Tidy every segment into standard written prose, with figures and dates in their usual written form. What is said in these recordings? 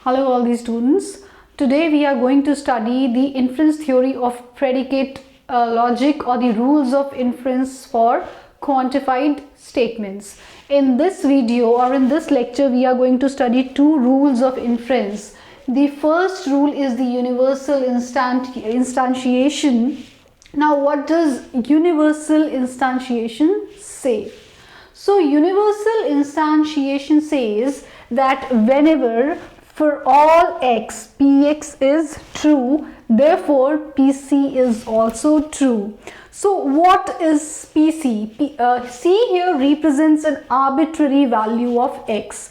Hello all these students. Today we are going to study the inference theory of predicate logic or the rules of inference for quantified statements. In this video or in this lecture we are going to study two rules of inference. The first rule is the universal instantiation. Now what does universal instantiation say? So universal instantiation says that whenever for all x, px is true, therefore pc is also true. So what is pc? C here represents an arbitrary value of x.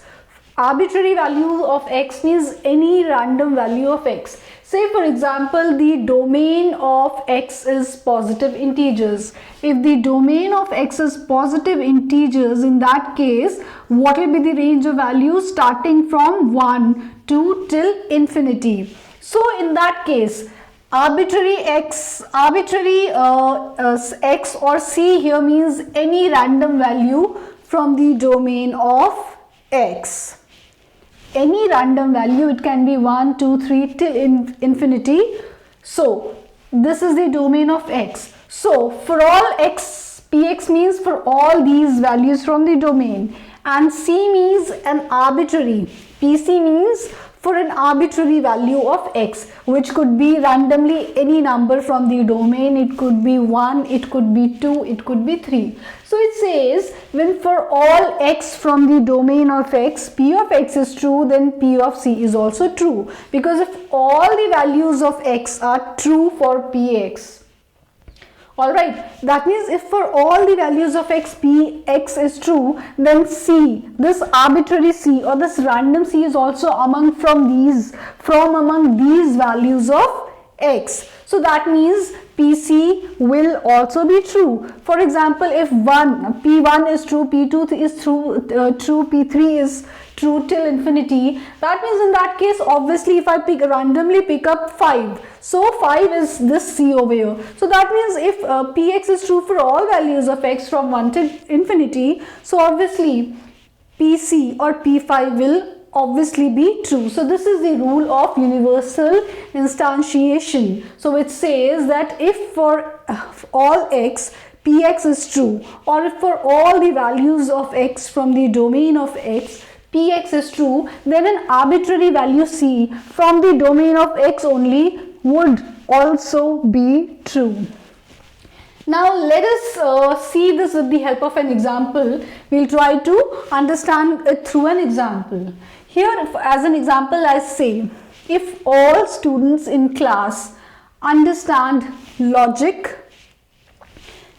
Arbitrary value of x means any random value of x. Say for example, the domain of x is positive integers. If the domain of x is positive integers, in that case, what will be the range of values starting from 1 to till infinity? So in that case, arbitrary x or c here means any random value from the domain of x. Any random value, it can be 1, 2, 3 till infinity. So this is the domain of x. So for all x, px means for all these values from the domain, and c means an arbitrary, pc means for an arbitrary value of x, which could be randomly any number from the domain. It could be 1, it could be 2, it could be 3. So it says when for all x from the domain of x, p of x is true, then p of c is also true, because if all the values of x are true for px, alright, that means if for all the values of x, px is true, then c, this arbitrary c or this random c is also among these values of x. So that means pc will also be true. For example, if p1 is true, p2 is true, p3 is true till infinity, that means in that case obviously if I randomly pick up 5, so 5 is this c over here. So that means if px is true for all values of x from 1 to infinity, so obviously pc or p5 will obviously be true. So this is the rule of universal instantiation. So it says that if for all x, px is true, or if for all the values of x from the domain of x, px is true, then an arbitrary value c from the domain of x only would also be true. Now let us see this with the help of an example. We'll try to understand it through an example. Here as an example I say, if all students in class understand logic,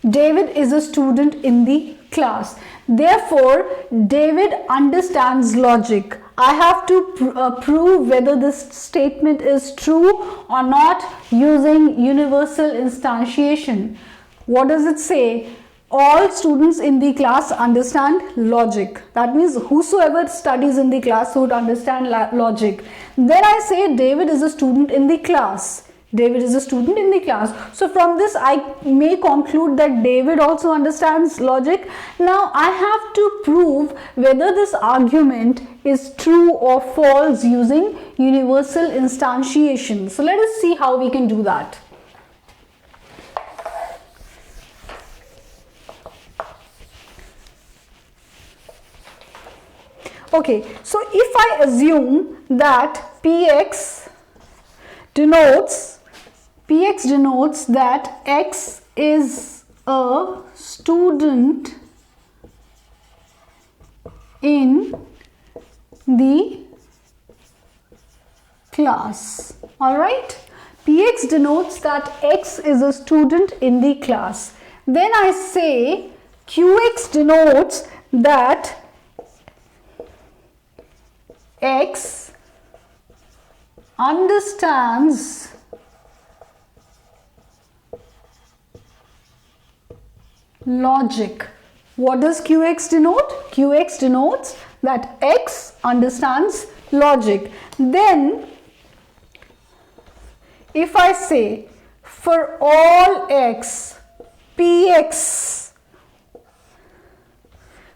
David is a student in the class. Therefore, David understands logic. I have to prove whether this statement is true or not using universal instantiation. What does it say? All students in the class understand logic. That means whosoever studies in the class would understand logic. Then I say David is a student in the class. David is a student in the class. So from this I may conclude that David also understands logic. Now I have to prove whether this argument is true or false using universal instantiation. So let us see how we can do that. Okay, so if I assume that px denotes that x is a student in the class, alright, px denotes that x is a student in the class, then I say qx denotes that x understands logic. What does qx denote? Qx denotes that x understands logic. Then if I say for all x, px,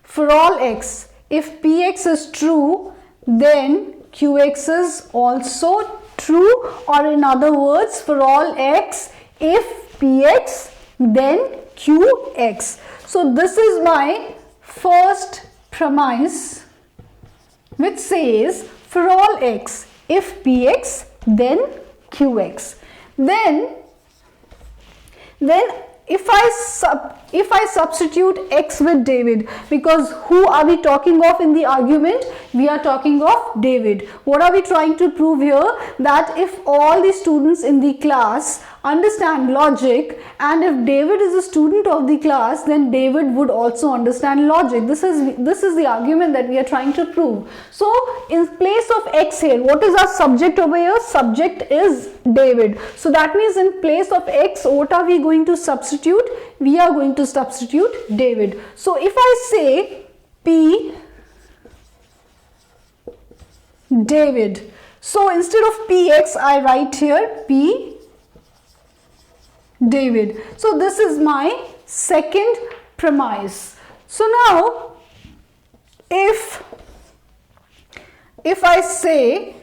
for all x, if px is true, then QX is also true, or in other words, for all X, if PX, then QX. So this is my first premise, which says for all X, if PX, then QX. Then if I substitute X with David, because who are we talking of in the argument? We are talking of David. What are we trying to prove here? That if all the students in the class understand logic, and if David is a student of the class, then David would also understand logic. This is the argument that we are trying to prove. So in place of X here, what is our subject over here? Subject is David. So that means in place of X, what are we going to substitute? We are going to substitute David. So if I say P David, so instead of PX, I write here P David. So this is my second premise. So now if I say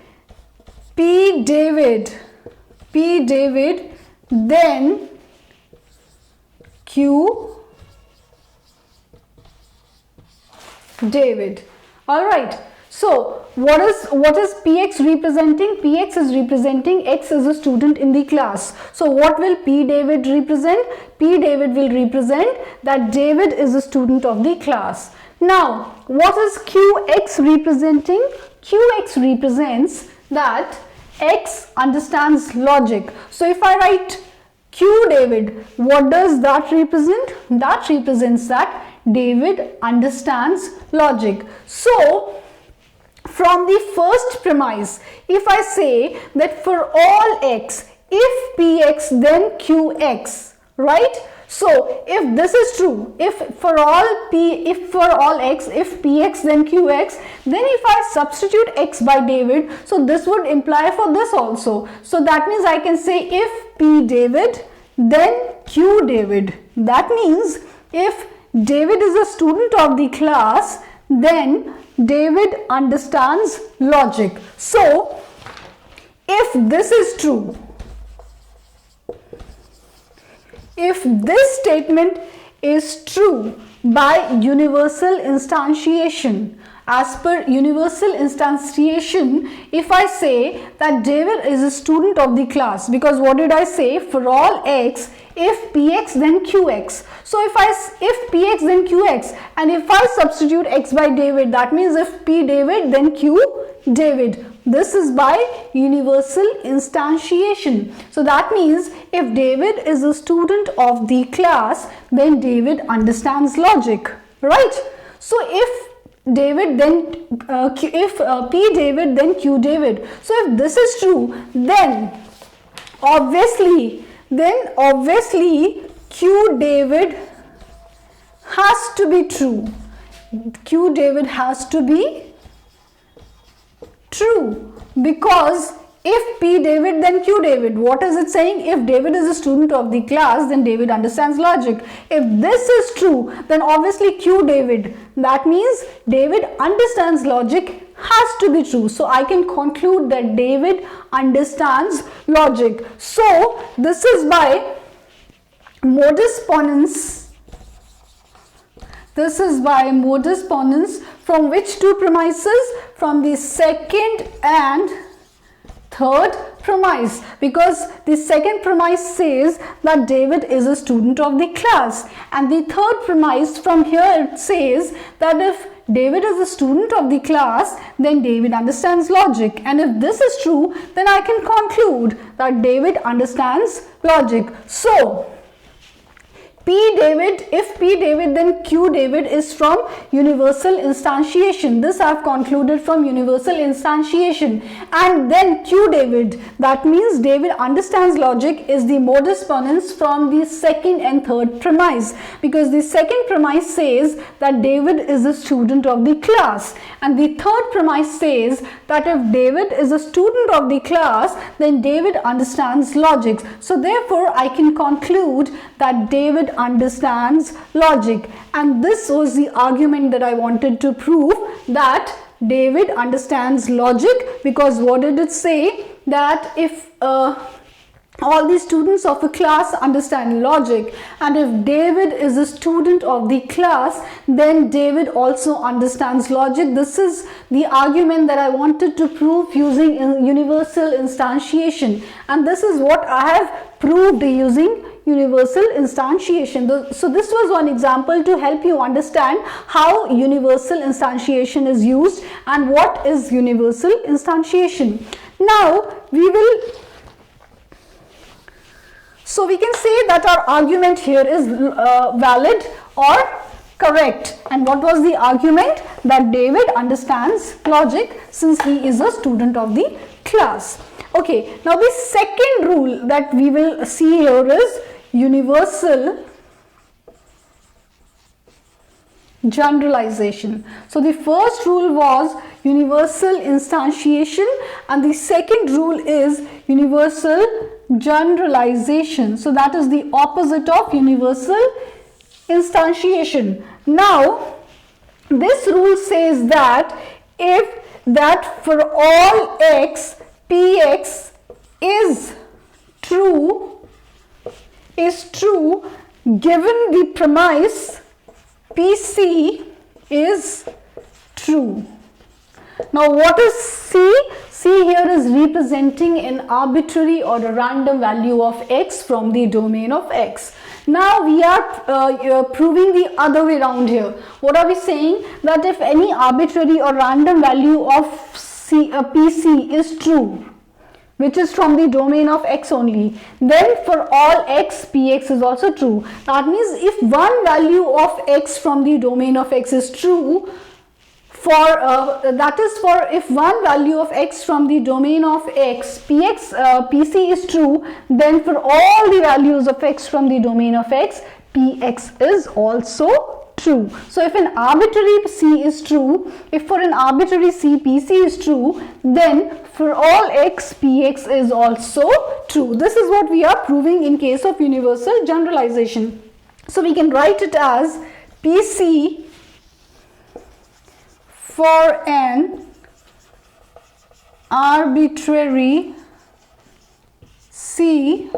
P David, then Q David. All right. So what is PX representing? PX is representing X is a student in the class. So what will P David represent? P David will represent that David is a student of the class. Now what is QX representing? QX represents that X understands logic. So if I write Q David, what does that represent? That represents that David understands logic. So from the first premise, if I say that for all X, if PX, then QX, right? So if this is true, if for all X, if PX, then QX, then if I substitute X by David, so this would imply for this also. So that means I can say if P David, then Q David. That means if David is a student of the class, then David understands logic. So if this is true, if this statement is true by universal instantiation, as per universal instantiation, if I say that David is a student of the class, because what did I say? For all X, if PX, then QX. So if PX, then QX, and if I substitute X by David, that means if P David, then Q David. This is by universal instantiation. So that means if David is a student of the class, then David understands logic, right? So if David, then P David, then Q David. So if this is true, then obviously Q David has to be true. Q David has to be true, because if P David, then Q David, what is it saying? If David is a student of the class, then David understands logic. If this is true, then obviously Q David, that means David understands logic, has to be true. So I can conclude that David understands logic. So this is by modus ponens. This is by modus ponens. From which two premises? From the second and third premise, because the second premise says that David is a student of the class, and the third premise from here it says that if David is a student of the class, then David understands logic, and if this is true, then I can conclude that David understands logic. So P David, if P David, then Q David is from universal instantiation. This I have concluded from universal instantiation. And then Q David, that means David understands logic, is the modus ponens from the second and third premise, because the second premise says that David is a student of the class, and the third premise says that if David is a student of the class, then David understands logic. So therefore I can conclude that David understands logic, and this was the argument that I wanted to prove, that David understands logic, because what did it say? That if all the students of a class understand logic, and if David is a student of the class, then David also understands logic. This is the argument that I wanted to prove using universal instantiation, and this is what I have proved using universal instantiation. So this was one example to help you understand how universal instantiation is used and what is universal instantiation. Now so we can say that our argument here is valid or correct. And what was the argument? That David understands logic since he is a student of the class. Okay, now the second rule that we will see here is universal generalization. So the first rule was universal instantiation, and the second rule is universal generalization. So that is the opposite of universal instantiation. Now this rule says that for all x, px is true given the premise pc is true. Now what is C? C here is representing an arbitrary or a random value of x from the domain of x. Now we are proving the other way around here. What are we saying? That if any arbitrary or random value of PC is true, which is from the domain of x only, then for all x, px is also true. That means if one value of x from the domain of x is true, if one value of x from the domain of x, pc is true, then for all the values of x from the domain of x, px is also true. So if an arbitrary c is true, if for an arbitrary c pc is true, then for all x, px is also true. This is what we are proving in case of universal generalization. So we can write it as pc for an arbitrary c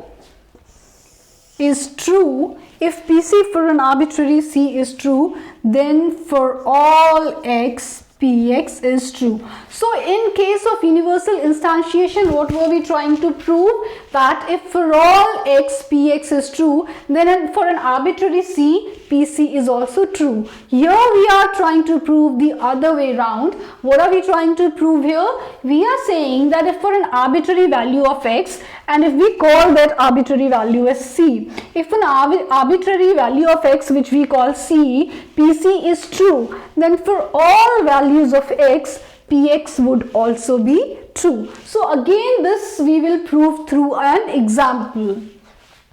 is true. If PC for an arbitrary c is true, then for all x, px is true. So in case of universal instantiation, what were we trying to prove? That if for all x, px is true, then for an arbitrary c, pc is also true. Here we are trying to prove the other way round. What are we trying to prove here? We are saying that if for an arbitrary value of x, and if we call that arbitrary value as c, if an arbitrary value of x which we call c, pc is true, then for all values of x, px would also be true. So again this we will prove through an example.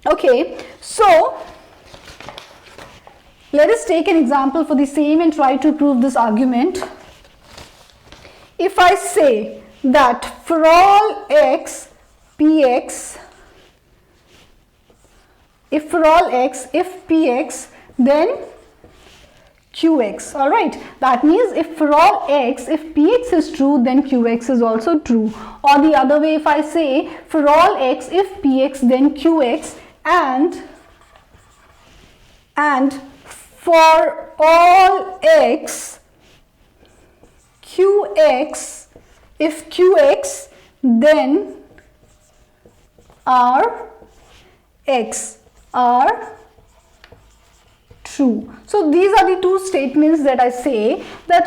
Okay, so let us take an example for the same and try to prove this argument. If I say that for all x, px, if for all x, if px, then qx. All right, that means if for all x, if px is true, then qx is also true. Or the other way, if I say for all x, if px, then qx, and for all x, qx, if qx, then r x are true. So these are the two statements that I say, that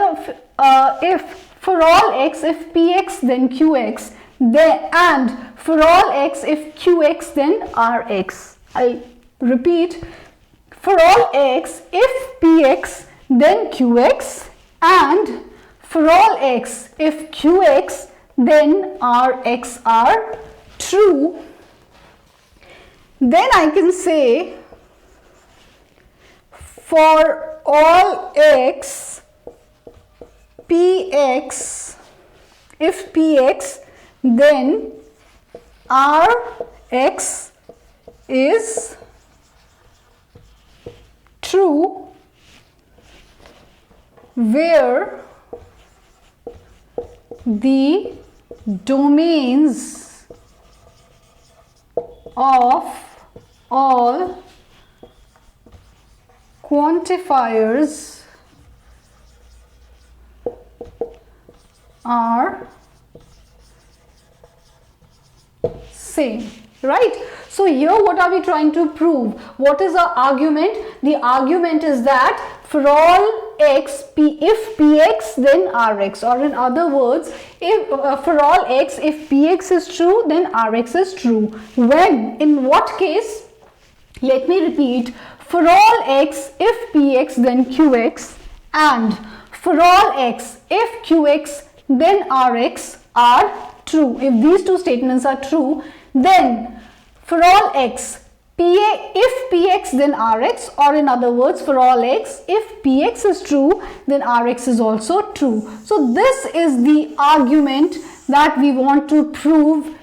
if for all x, if px, then qx, and for all x, if qx, then rx. I repeat, for all x, if px, then qx, and for all x, if qx, then rx are true. Then I can say for all x, px, if px, then rx is true, where the domains of all quantifiers are same, right? So here what are we trying to prove? What is our argument? The argument is that for all x, if px then rx, or in other words, if for all x, if px is true then rx is true. When? In what case? Let me repeat. For all x, if px then qx, and for all x, if qx then rx are true. If these two statements are true, then for all x, if px then rx, or in other words, for all x, if px is true then rx is also true. So this is the argument that we want to prove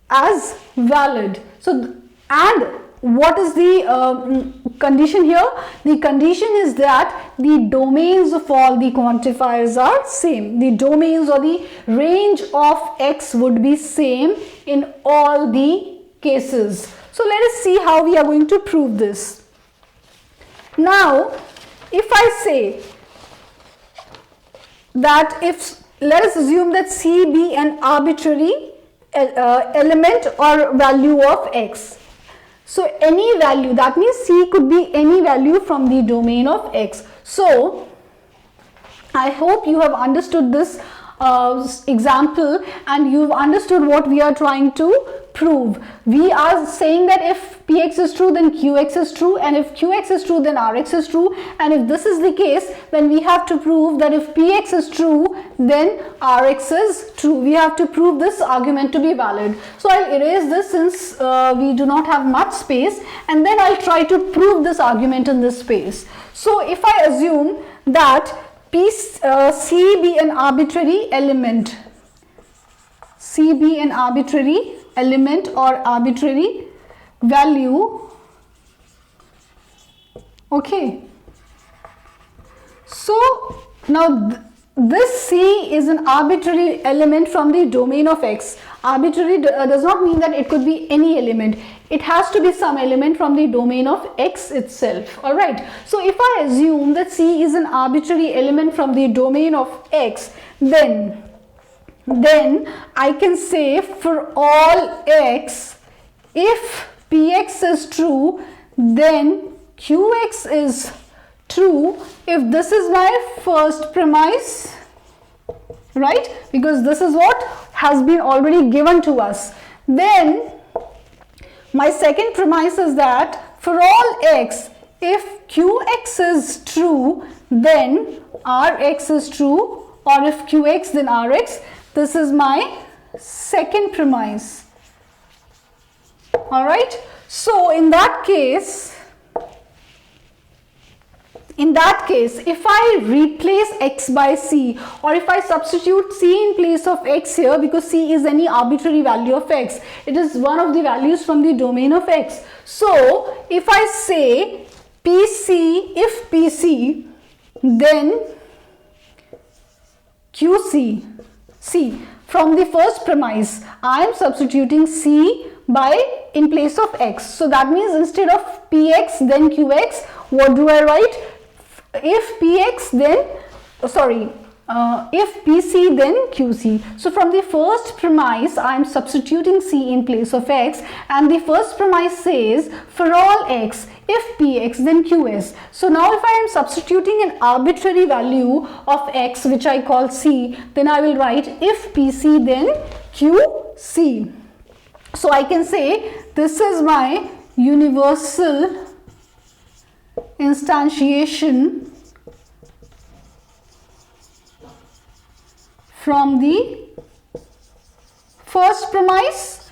as valid. So, and what is the condition here? The condition is that the domains of all the quantifiers are same. The domains or the range of x would be same in all the cases. So let us see how we are going to prove this. Now, if I say that let us assume that C be an arbitrary element or value of x. So any value, that means C could be any value from the domain of x. So I hope you have understood this example and you've understood what we are trying to prove. We are saying that if px is true then qx is true, and if qx is true then rx is true, and if this is the case then we have to prove that if px is true then rx is true. We have to prove this argument to be valid. So I'll erase this since we do not have much space, and then I'll try to prove this argument in this space. So if I assume that C be an arbitrary element, C be an arbitrary element or arbitrary value, okay. So now this C is an arbitrary element from the domain of x. Arbitrary does not mean that it could be any element. It has to be some element from the domain of x itself. Alright. So if I assume that C is an arbitrary element from the domain of x, then I can say for all x, if px is true, then qx is true if this is my first premise, right? Because this is what has been already given to us. Then my second premise is that for all x, if qx is true, then rx is true, or if qx then rx. This is my second premise. Alright. So in that case, if I replace x by c, or if I substitute c in place of x here, because c is any arbitrary value of x, it is one of the values from the domain of x. So if I say pc, if pc, then qc. C, from the first premise, I am substituting c in place of x. So that means instead of px then qx, what do I write? If px then, if pc then qc. So from the first premise, I am substituting c in place of x, and the first premise says for all x, if px then qs. So now if I am substituting an arbitrary value of x, which I call c, then I will write if pc then qc. So I can say this is my universal instantiation from the first premise.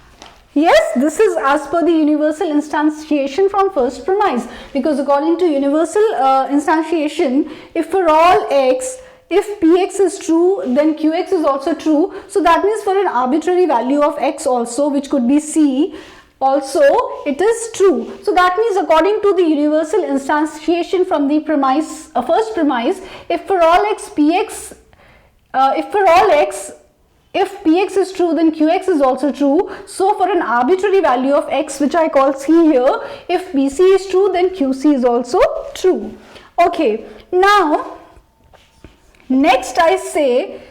Yes, this is as per the universal instantiation from first premise, because according to universal instantiation, if for all x, if px is true, then qx is also true. So that means for an arbitrary value of x also, which could be c, also it is true. So that means according to the universal instantiation from the premise, first premise, if for all x px, if for all x if Px is true, then Qx is also true. So for an arbitrary value of x, which I call C here, if Pc is true, then Qc is also true. Okay, now next I say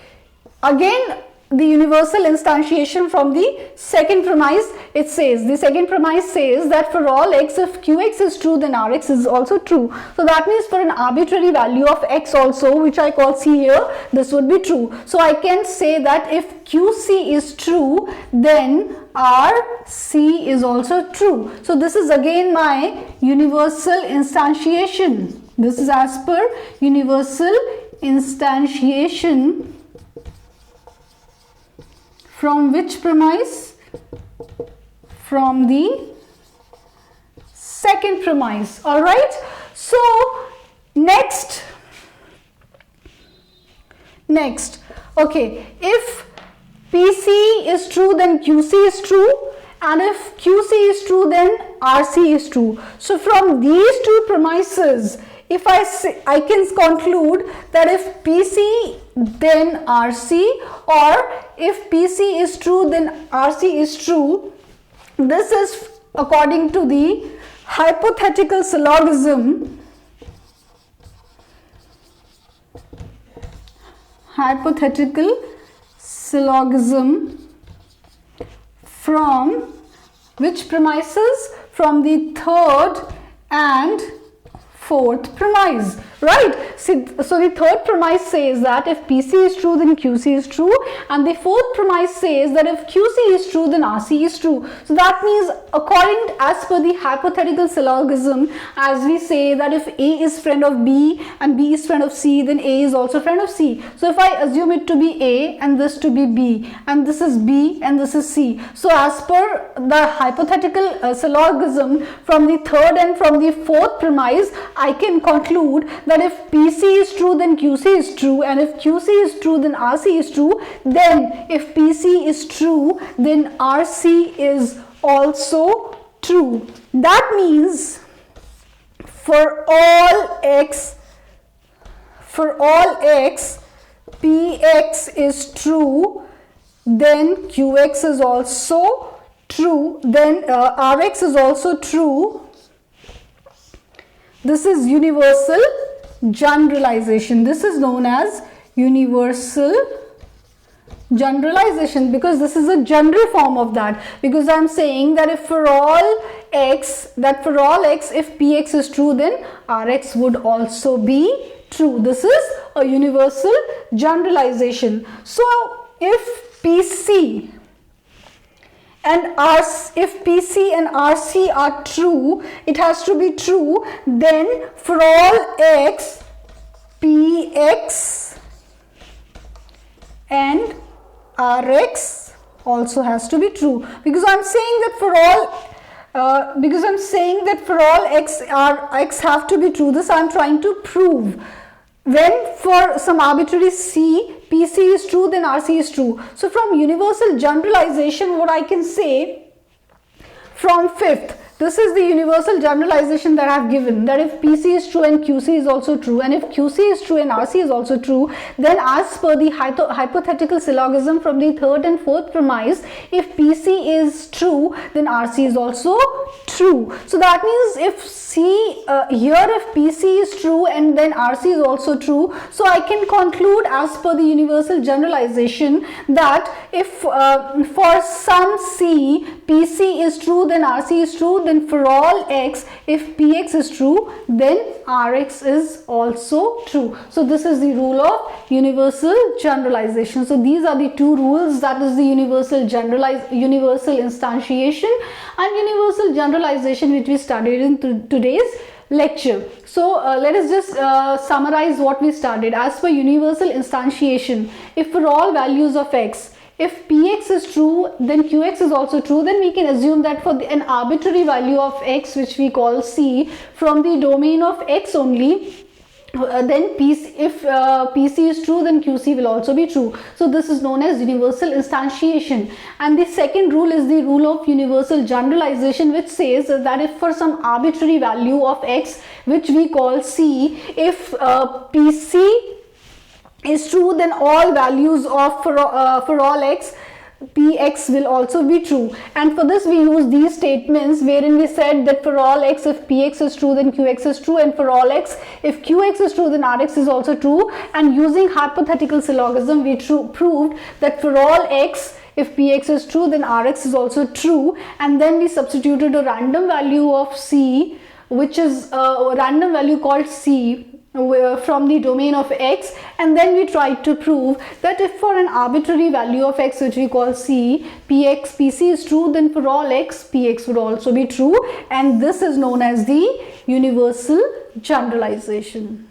again the universal instantiation from the second premise. It says, the second premise says that for all x, if Qx is true, then Rx is also true. So that means for an arbitrary value of x also, which I call C here, this would be true. So I can say that if Qc is true, then Rc is also true. So this is again my universal instantiation. This is as per universal instantiation. From which premise? From the second premise. All right. So next, okay, if Pc is true, then Qc is true, and if Qc is true, then Rc is true. So from these two premises, if I can conclude that if Pc, then Rc, or if Pc is true, then Rc is true. This is according to the hypothetical syllogism. Hypothetical syllogism from which premises? From the third and fourth premise, right? So the third premise says that if Pc is true, then Qc is true, and the fourth premise says that if Qc is true, then Rc is true. So that means according as per the hypothetical syllogism, as we say that if A is friend of B and B is friend of C, then A is also friend of C. So if I assume it to be A and this to be B, and this is B and this is C, so as per the hypothetical syllogism, from the third and from the fourth premise, I can conclude that if Pc is true, then Qc is true, and if Qc is true, then Rc is true. Then if Pc is true, then Rc is also true. That means for all x, Px is true, then Qx is also true, then Rx is also true. This is universal generalization. This is known as universal generalization because this is a general form of that. Because I am saying that if for all x, if Px is true, then Rx would also be true. This is a universal generalization. So if Pc and if Pc and Rc are true, it has to be true, then for all x, Px and Rx also has to be true, because I'm saying that for all x have to be true. This I'm trying to prove. When for some arbitrary C, Pc is true, then Rc is true. So from universal generalization, what I can say from fifth, this is the universal generalization that I have given, that if Pc is true and Qc is also true, and if Qc is true and Rc is also true, then as per the hypothetical syllogism from the third and fourth premise, if Pc is true, then Rc is also true. So that means if if Pc is true and then Rc is also true, so I can conclude as per the universal generalization that if for some C, Pc is true, then Rc is true, then for all x, if Px is true, then Rx is also true. So this is the rule of universal generalization. So these are the two rules, that is the universal instantiation and universal generalization, which we studied in today's lecture. So let us just summarize what we studied. As per universal instantiation, if for all values of x, if Px is true, then Qx is also true, then we can assume that for an arbitrary value of x, which we call C, from the domain of x only, then if Pc is true, then Qc will also be true. So this is known as universal instantiation. And the second rule is the rule of universal generalization, which says that if for some arbitrary value of x, which we call C, if is true, then all values of for all x px will also be true. And for this we use these statements wherein we said that for all x if px is true then qx is true, and for all x if qx is true then rx is also true. And using hypothetical syllogism we proved that for all x if px is true then rx is also true, and then we substituted a random value of c, which is a random value called c from the domain of x, and then we tried to prove that if for an arbitrary value of x which we call c, pc is true, then for all x px would also be true, and this is known as the universal generalization.